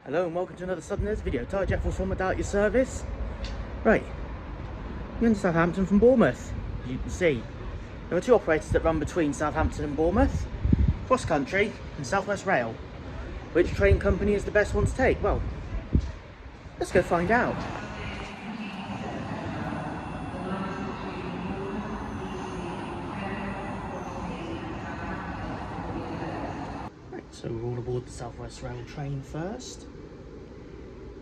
Hello and welcome to another Southerners video. Jett from McDowell at your service. Right, you're in Southampton from Bournemouth. As you can see, there are two operators that run between Southampton and Bournemouth, cross country and South West Rail. Which train company is the best one to take? Well, let's go find out. Right, so we're all aboard the South West Rail train first.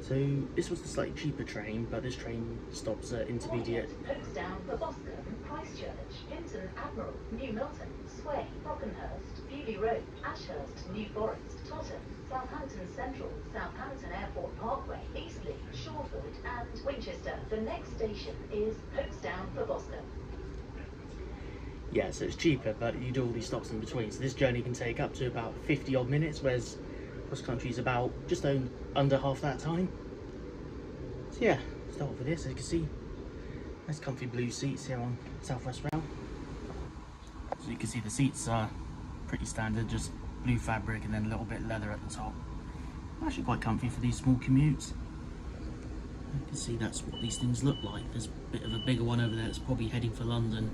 So this was the slightly cheaper train, but this train stops at intermediate. Folkestone for Boscombe, Christchurch, Hinton Admiral, New Milton, Sway, Brockenhurst, Beaulieu Road, Ashurst, New Forest, Totton, Southampton Central, Southampton Airport Parkway, Eastleigh, Shawford and Winchester. The next station is Folkestone for Boscombe. Yeah, so it's cheaper, but you do all these stops in between. So this journey can take up to about 50 odd minutes, whereas cross country is about just under half that time. So yeah, start off with this. As you can see, nice comfy blue seats here on South West Rail. So you can see the seats are pretty standard, just blue fabric and then a little bit leather at the top. Actually quite comfy for these small commutes. You can see that's what these things look like. There's a bit of a bigger one over there that's probably heading for London.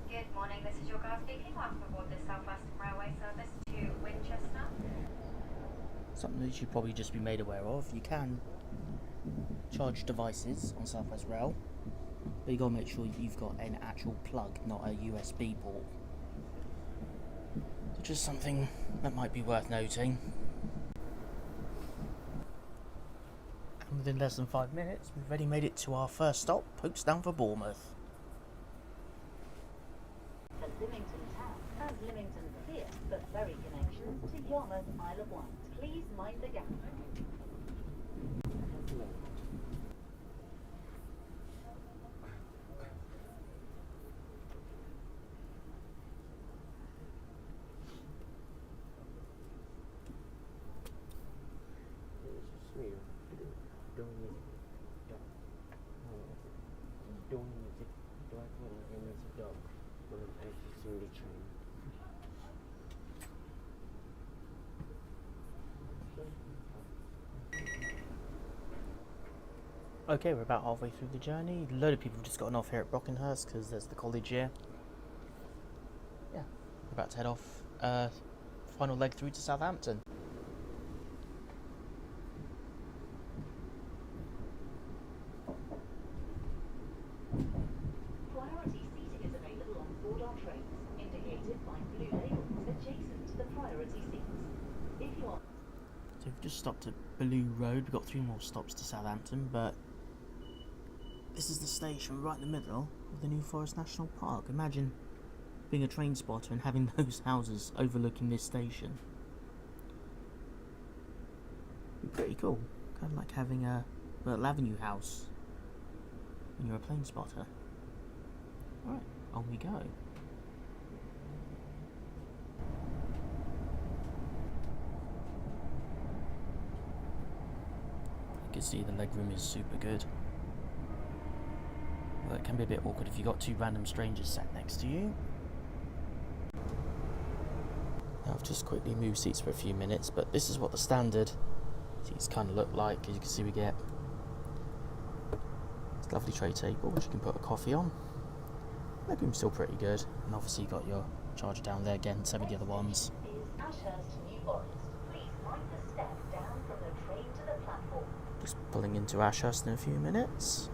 Good morning, this is your guide speaking. Welcome aboard the South Western Railway service to Winchester. Something that you should probably just be made aware of. You can charge devices on South West Rail, but you got to make sure you've got an actual plug, not a USB port. So just something that might be worth noting. And within less than 5 minutes, we've already made it to our first stop, Folkestone for Bournemouth. The Lymington Town has Lymington Pier, but ferry connections to Yarmouth, Isle of Wight. Please mind the gap. Okay, we're about halfway through the journey. A load of people have just gotten off here at Brockenhurst because there's the college here. Yeah, we're about to head off. Final leg through to Southampton. Priority seating is available on board our trains, indicated by blue labels adjacent to the priority seats. If you are... So we've just stopped at Beaulieu Road. We've got 3 more stops to Southampton, but this is the station right in the middle of the New Forest National Park. Imagine being a train spotter and having those houses overlooking this station. Pretty cool. Kind of like having a Myrtle Avenue house when you're a plane spotter. Alright, on we go. You can see the legroom is super good. Well, it can be a bit awkward if you've got 2 random strangers sat next to you. Now I've just quickly moved seats for a few minutes, but this is what the standard seats kind of look like. As you can see, we get this lovely tray table which you can put a coffee on. Legroom's still pretty good, and obviously you got your charger down there again, same with the other ones. is Ashurst New Forest. Please mind the step down from the train to the platform. Just pulling into Ashurst in a few minutes.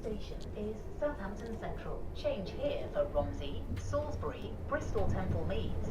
Station is Southampton Central. Change here for Romsey, Salisbury, Bristol Temple Meads.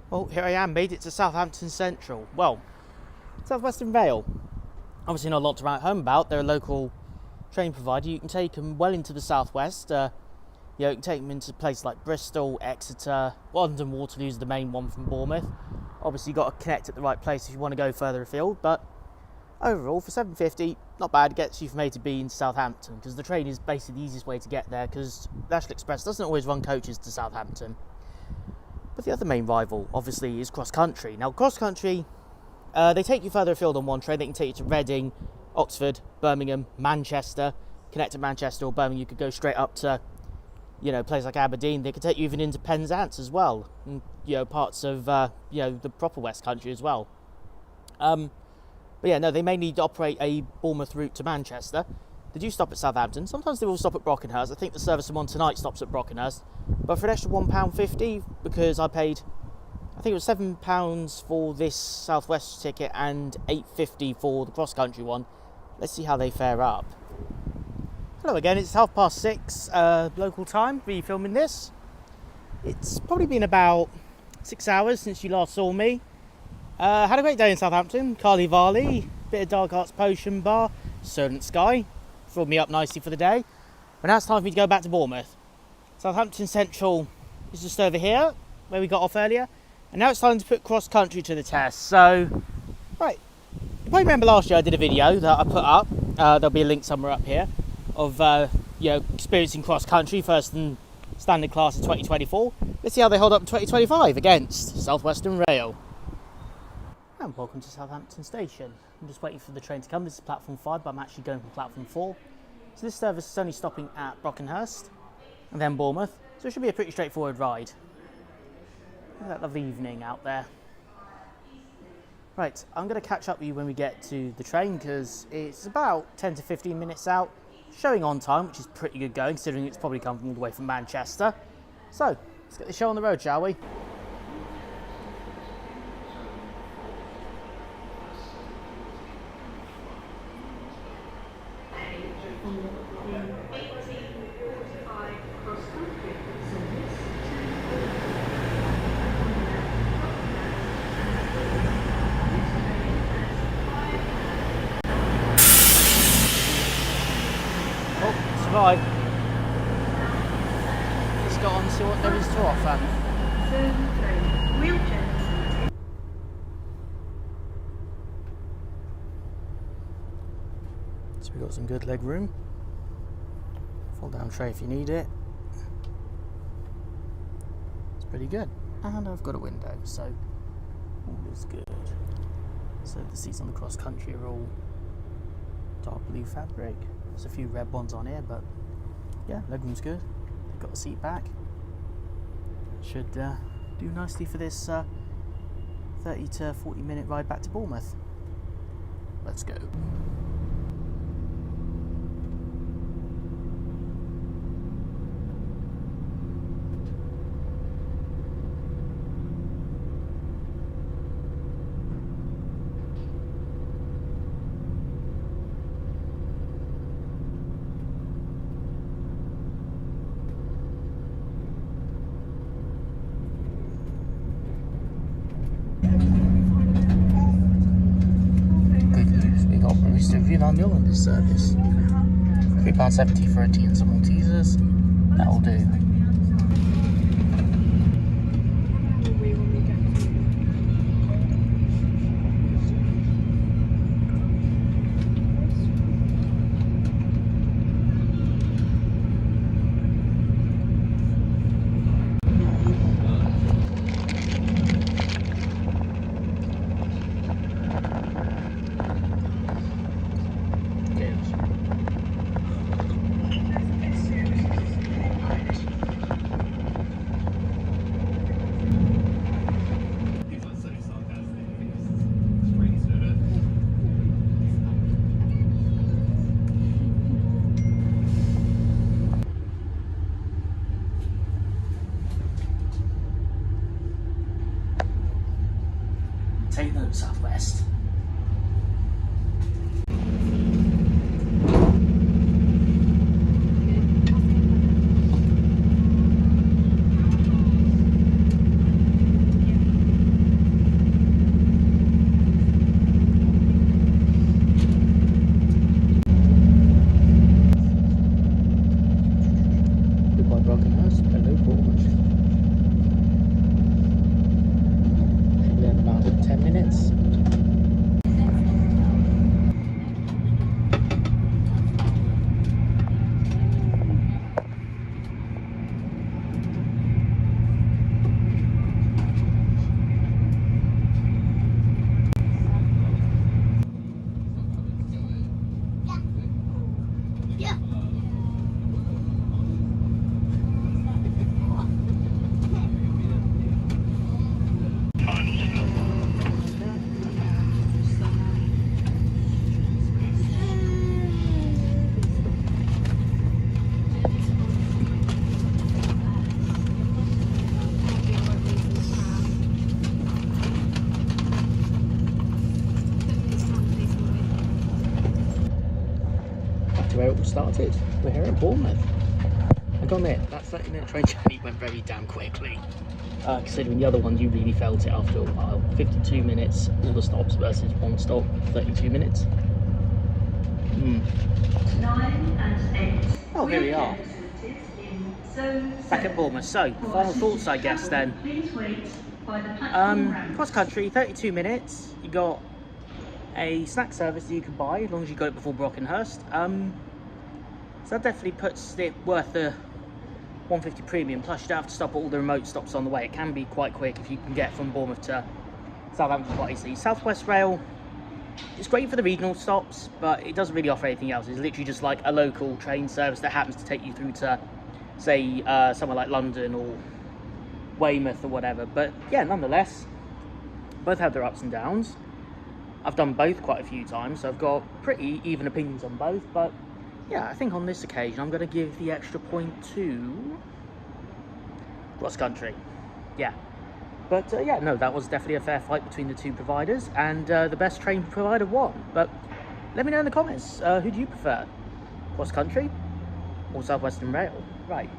Well, here I am, made it to Southampton Central. Well, South Western Rail. Obviously not a lot to write home about. They're a local train provider. You can take them well into the southwest. You can take them into places like Bristol, Exeter, London Waterloo is the main one from Bournemouth. Obviously you've got to connect at the right place if you want to go further afield, but overall for £7.50, not bad. It gets you from A to B into Southampton, because the train is basically the easiest way to get there, because National Express doesn't always run coaches to Southampton. But the other main rival, obviously, is cross country. Now, cross country, they take you further afield on one train. They can take you to Reading, Oxford, Birmingham, Manchester. Connect to Manchester or Birmingham, you could go straight up to, places like Aberdeen. They could take you even into Penzance as well, and, parts of, the proper West Country as well. But yeah, no, they mainly operate a Bournemouth route to Manchester. They do stop at Southampton. Sometimes they will stop at Brockenhurst. I think the service from on tonight stops at Brockenhurst. But for an extra £1.50, because I paid, I think it was £7 for this South West ticket and £8.50 for the cross-country one. Let's see how they fare up. Hello again, it's 6:30 local time for me filming this. It's probably been about 6 hours since you last saw me. Had a great day in Southampton. Carly Varley, bit of Dark Arts Potion Bar, Servant Sky. Filled me up nicely for the day. But now it's time for me to go back to Bournemouth. Southampton Central is just over here, where we got off earlier. And now it's time to put cross country to the test. So, right. You probably remember last year I did a video that I put up. There'll be a link somewhere up here of experiencing cross country first in standard class in 2024. Let's see how they hold up in 2025 against South Western Rail. And welcome to Southampton Station. I'm just waiting for the train to come. This is platform 5, but I'm actually going from platform 4. So this service is only stopping at Brockenhurst and then Bournemouth. So it should be a pretty straightforward ride. Look at that lovely evening out there. Right, I'm going to catch up with you when we get to the train, because it's about 10 to 15 minutes out, showing on time, which is pretty good going, considering it's probably come all the way from Manchester. So, let's get the show on the road, shall we? Right. Let's go on and see what there is to offer. So we've got some good leg room. Fold down tray if you need it. It's pretty good. And I've got a window, so all is good. So the seats on the cross country are all dark blue fabric. There's a few red ones on here, but yeah, legroom's good. They've got the seat back. Should do nicely for this 30 to 40 minute ride back to Bournemouth. Let's go. Barista £3.9 on this service. £3.70 for a tea and some Maltesers. That'll do. Take note, Southwest. where it all started. We're here at Bournemouth. I gotta admit, that 30-minute train journey went very damn quickly. Considering the other ones, you really felt it after a while. 52 minutes, all the stops versus one stop, 32 minutes. 9 and 8. Oh, here we are. Back at Bournemouth. So, final thoughts, I guess, then. Cross country, 32 minutes. You got a snack service that you can buy, as long as you got it before Brockenhurst. So that definitely puts it worth the 150 premium, plus you don't have to stop at all the remote stops on the way. It can be quite quick if you can get from Bournemouth to Southampton quite easily. South West Rail, it's great for the regional stops, but it doesn't really offer anything else. It's literally just like a local train service that happens to take you through to, say, somewhere like London or Weymouth or whatever. But yeah, nonetheless, both have their ups and downs. I've done both quite a few times, so I've got pretty even opinions on both, but yeah, I think on this occasion I'm going to give the extra point to cross country. Yeah. But yeah, no, that was definitely a fair fight between the two providers, and the best train provider won. But let me know in the comments, who do you prefer? Cross country or South Western Rail? Right.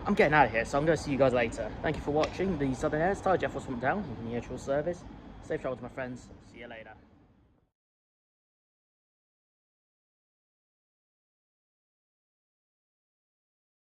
I'm getting out of here, so I'm going to see you guys later. Thank you for watching the Southern Air. Star Jett from McDowell, the actual service. Safe travel to my friends. See you later.